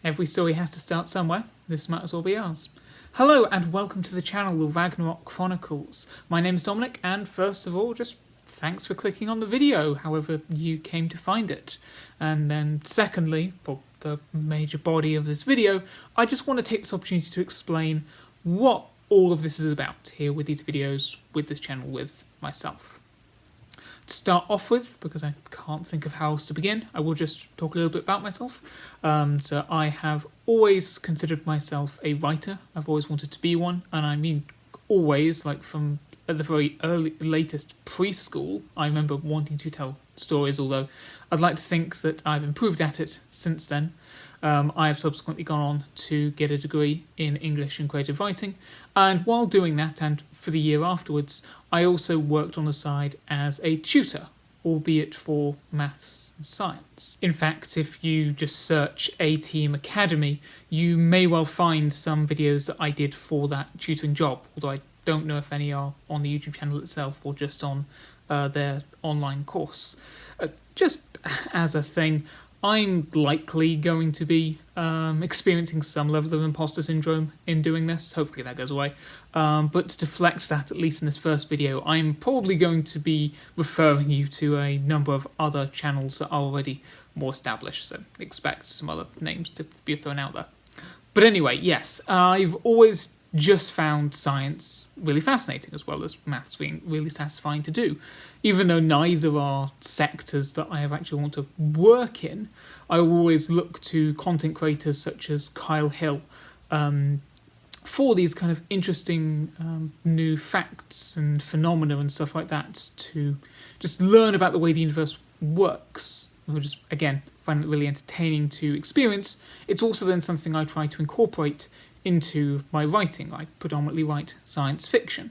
Every story has to start somewhere. This might as well be ours. Hello and welcome to the channel, the Ragnarok Chronicles. My name is Dominic, and first of all, just thanks for clicking on the video, however you came to find it. And then secondly, for the major body of this video, I just want to take this opportunity to explain what all of this is about here with these videos, with this channel, with myself. To start off with, because I can't think of how else to begin, I will just talk a little bit about myself. So I have always considered myself a writer. I've always wanted to be one, and I mean always, like from at the very latest preschool, I remember wanting to tell stories, although I'd like to think that I've improved at it since then. I have subsequently gone on to get a degree in English and creative writing, and while doing that, and for the year afterwards, I also worked on the side as a tutor, albeit for maths and science. In fact, if you just search A-Team Academy, you may well find some videos that I did for that tutoring job, although I don't know if any are on the YouTube channel itself or just on their online course. Just as a thing, I'm likely going to be experiencing some level of imposter syndrome in doing this. Hopefully that goes away. But to deflect that, at least in this first video, I'm probably going to be referring you to a number of other channels that are already more established, so expect some other names to be thrown out there. But anyway, yes, I've always just found science really fascinating, as well as maths being really satisfying to do. Even though neither are sectors that I have actually want to work in, I always look to content creators such as Kyle Hill for these kind of interesting new facts and phenomena and stuff like that, to just learn about the way the universe works. I just, again, find it really entertaining to experience. It's also then something I try to incorporate into my writing. I predominantly write science fiction.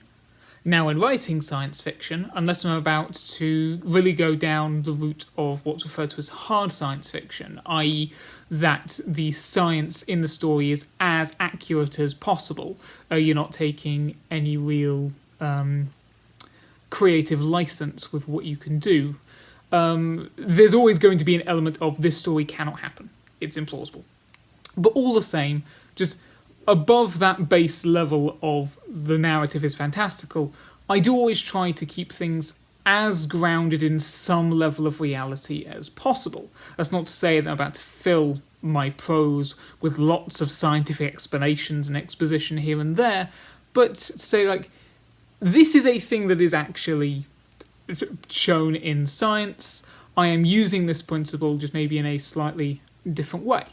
Now, in writing science fiction, unless I'm about to really go down the route of what's referred to as hard science fiction, i.e. that the science in the story is as accurate as possible, you're not taking any real creative license with what you can do, there's always going to be an element of this story cannot happen. It's implausible. But all the same, just above that base level of the narrative is fantastical, I do always try to keep things as grounded in some level of reality as possible. That's not to say that I'm about to fill my prose with lots of scientific explanations and exposition here and there, but to say, like, this is a thing that is actually shown in science. I am using this principle just maybe in a slightly different way.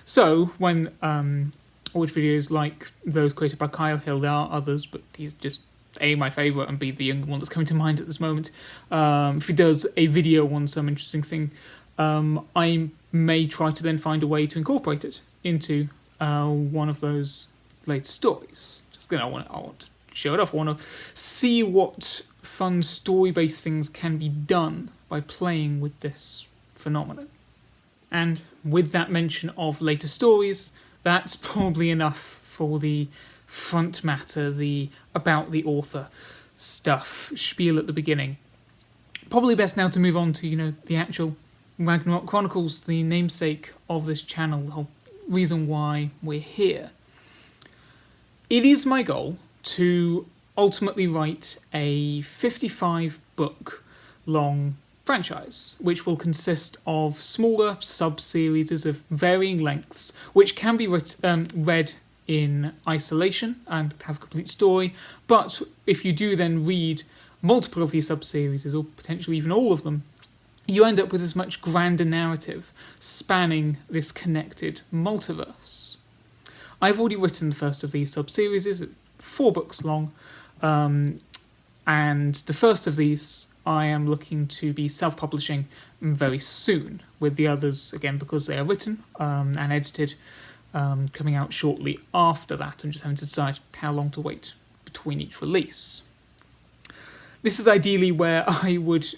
So when I watch videos like those created by Kyle Hill, there are others, but he's just A, my favourite, and B, the younger one that's coming to mind at this moment. If he does a video on some interesting thing, I may try to then find a way to incorporate it into one of those latest stories. Just I want to show it off. I want to see what fun story-based things can be done by playing with this phenomenon. And with that mention of later stories, that's probably enough for the front matter, the about the author stuff, spiel at the beginning. Probably best now to move on to, the actual Ragnarok Chronicles, the namesake of this channel, the whole reason why we're here. It is my goal to ultimately write a 55-book long franchise, which will consist of smaller sub-series of varying lengths, which can be read in isolation and have a complete story, but if you do then read multiple of these sub-series, or potentially even all of them, you end up with this much grander narrative spanning this connected multiverse. I've already written the first of these sub-series, 4 books long, and the first of these I am looking to be self-publishing very soon, with the others, again, because they are written and edited, coming out shortly after that. I'm just having to decide how long to wait between each release. This is ideally where I would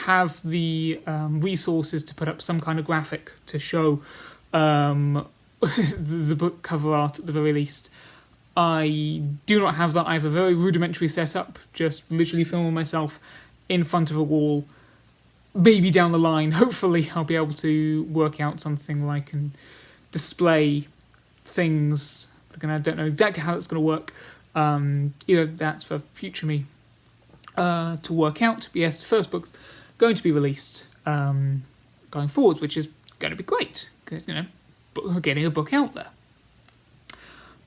have the resources to put up some kind of graphic to show the book cover art at the very least. I do not have that. I have a very rudimentary setup, just literally filming myself in front of a wall. Maybe down the line, hopefully, I'll be able to work out something where I can display things. Again, I don't know exactly how that's going to work. Either that's for future me to work out. But yes, the first book's going to be released going forwards, which is going to be great. Getting a book out there.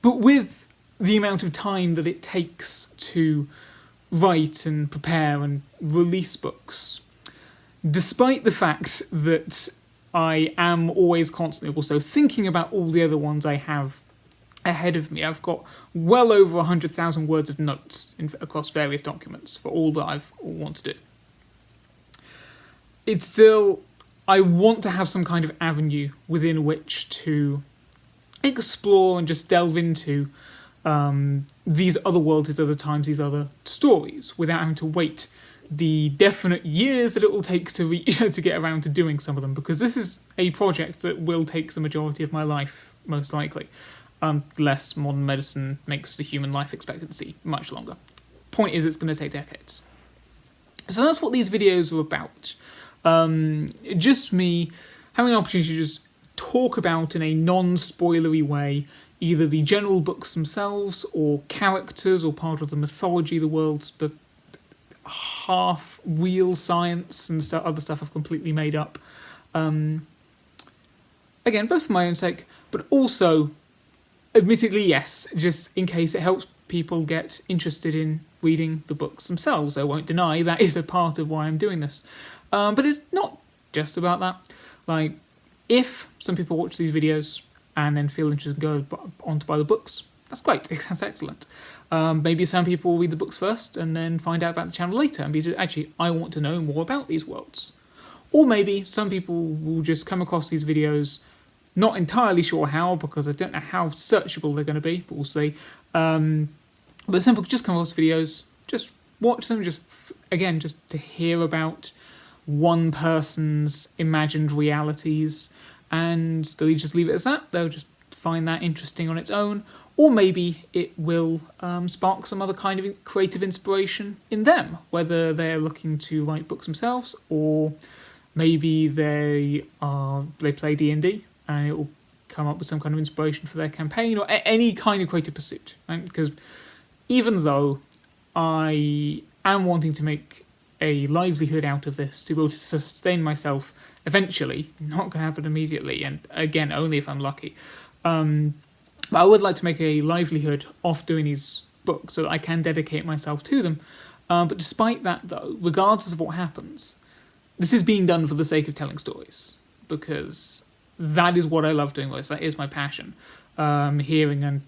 But with the amount of time that it takes to write and prepare and release books, despite the fact that I am always constantly also thinking about all the other ones I have ahead of me, I've got well over 100,000 words of notes across various documents for all that I want to do. It's still, I want to have some kind of avenue within which to explore and just delve into these other worlds, these other times, these other stories, without having to wait the definite years that it will take to to get around to doing some of them, because this is a project that will take the majority of my life, most likely, unless modern medicine makes the human life expectancy much longer. Point is, it's going to take decades. So that's what these videos are about. Just me having an opportunity to just talk about in a non-spoilery way either the general books themselves or characters or part of the mythology, the world, the half real science and other stuff I've completely made up. Again, both for my own sake, but also, admittedly, yes, just in case it helps people get interested in reading the books themselves. I won't deny that is a part of why I'm doing this. But it's not just about that. Like, if some people watch these videos and then feel interested and go on to buy the books, that's great, that's excellent. Maybe some people will read the books first and then find out about the channel later and be actually, I want to know more about these worlds. Or maybe some people will just come across these videos, not entirely sure how, because I don't know how searchable they're going to be, but we'll see. But some people just come across videos, just watch them, just to hear about one person's imagined realities, and they'll just leave it as that. They'll just find that interesting on its own, or maybe it will spark some other kind of creative inspiration in them, whether they're looking to write books themselves, or maybe they play D&D and it will come up with some kind of inspiration for their campaign, or any kind of creative pursuit. Right? Because even though I am wanting to make a livelihood out of this, to be able to sustain myself eventually, not going to happen immediately, and again, only if I'm lucky. But I would like to make a livelihood off doing these books so that I can dedicate myself to them. But despite that, though, regardless of what happens, this is being done for the sake of telling stories, because that is what I love doing most. That is my passion. Hearing and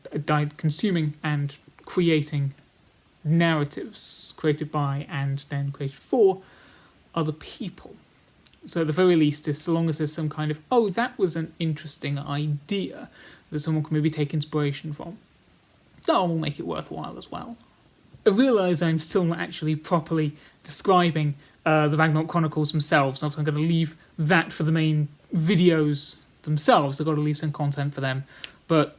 consuming and creating narratives created by and then created for other people. So at the very least, so long as there's some kind of, oh, that was an interesting idea that someone can maybe take inspiration from, that will make it worthwhile as well. I realise I'm still not actually properly describing the Ragnarok Chronicles themselves, so I'm going to leave that for the main videos themselves. I've got to leave some content for them. But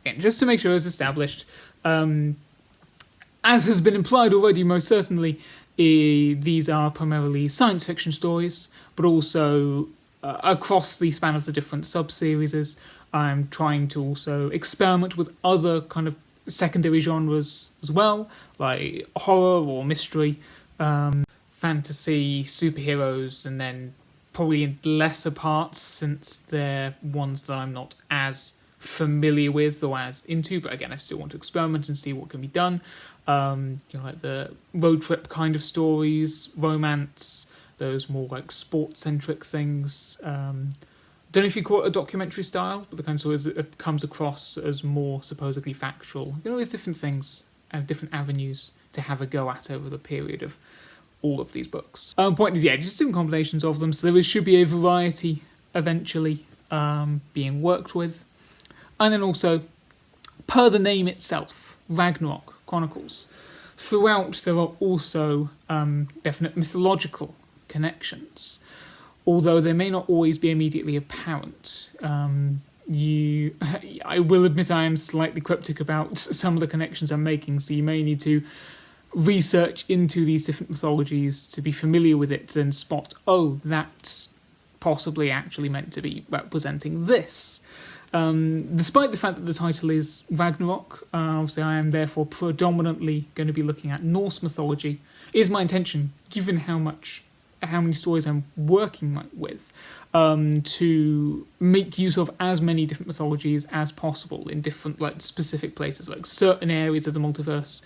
again, just to make sure it's established, as has been implied already, most certainly, these are primarily science fiction stories, but also across the span of the different sub-series, I'm trying to also experiment with other kind of secondary genres as well, like horror or mystery, fantasy, superheroes, and then probably in lesser parts, since they're ones that I'm not as familiar with or as into, but again, I still want to experiment and see what can be done. Like the road trip kind of stories, romance, those more like sport-centric things. Don't know if you call it a documentary style, but the kind of stories that comes across as more supposedly factual. There's different things and different avenues to have a go at over the period of all of these books. Point is, just different combinations of them, so there should be a variety eventually being worked with. And then also, per the name itself, Ragnarok Chronicles, throughout there are also definite mythological connections, although they may not always be immediately apparent. I will admit I am slightly cryptic about some of the connections I'm making, so you may need to research into these different mythologies to be familiar with it, to then spot, oh, that's possibly actually meant to be representing this. Despite the fact that the title is Ragnarok, obviously I am therefore predominantly going to be looking at Norse mythology. It is my intention, given how many stories I'm working with, to make use of as many different mythologies as possible in different specific places. Like certain areas of the multiverse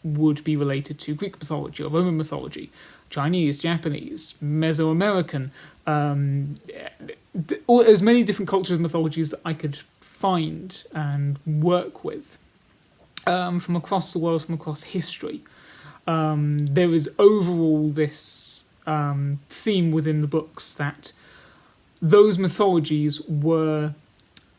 would be related to Greek mythology or Roman mythology, Chinese, Japanese, Mesoamerican, as many different cultures and mythologies that I could find and work with from across the world, from across history. There is overall this theme within the books that those mythologies were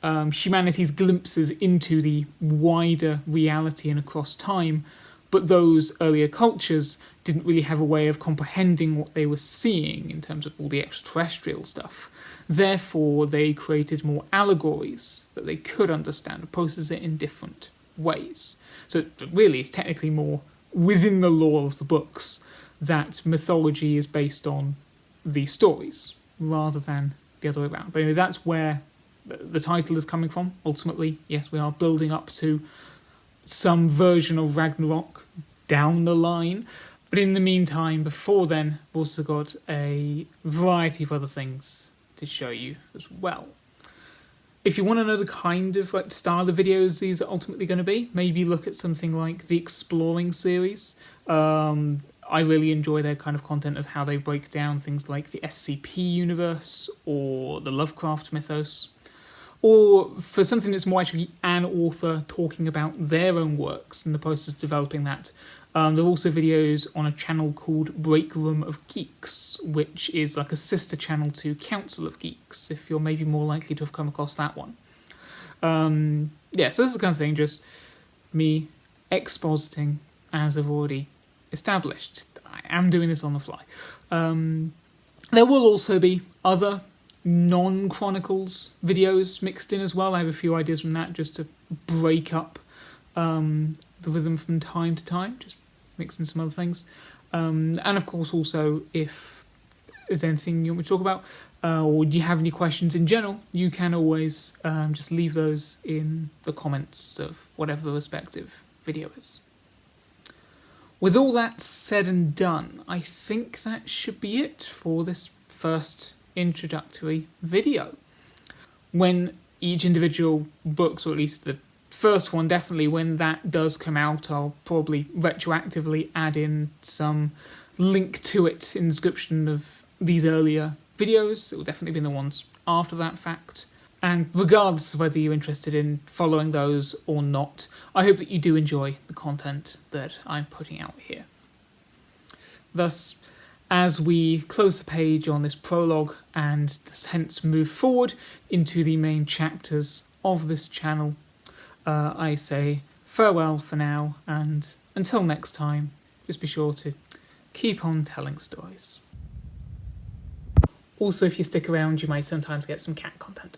humanity's glimpses into the wider reality and across time, but those earlier cultures didn't really have a way of comprehending what they were seeing in terms of all the extraterrestrial stuff. Therefore, they created more allegories that they could understand and process it in different ways. So really, it's technically more within the lore of the books that mythology is based on the stories rather than the other way around. But anyway, that's where the title is coming from. Ultimately, yes, we are building up to some version of Ragnarok down the line. But in the meantime, before then, we've also got a variety of other things to show you as well. If you want to know the kind of style of videos these are ultimately going to be, maybe look at something like the Exploring series. I really enjoy their kind of content of how they break down things like the SCP universe or the Lovecraft mythos. Or for something that's more actually an author talking about their own works in the process of developing that. There are also videos on a channel called Break Room of Geeks, which is like a sister channel to Council of Geeks, if you're maybe more likely to have come across that one. So this is the kind of thing, just me expositing as I've already established. I am doing this on the fly. There will also be other non-Chronicles videos mixed in as well. I have a few ideas from that just to break up the rhythm from time to time, just mix in some other things. And of course also, if there's anything you want me to talk about, or you have any questions in general, you can always just leave those in the comments of whatever the respective video is. With all that said and done, I think that should be it for this first introductory video. When each individual books, or at least the first one definitely, when that does come out, I'll probably retroactively add in some link to it in the description of these earlier videos. It will definitely be in the ones after that fact. And regardless of whether you're interested in following those or not, I hope that you do enjoy the content that I'm putting out here. Thus, as we close the page on this prologue and hence move forward into the main chapters of this channel, I say farewell for now, and until next time, just be sure to keep on telling stories. Also, if you stick around, you might sometimes get some cat content.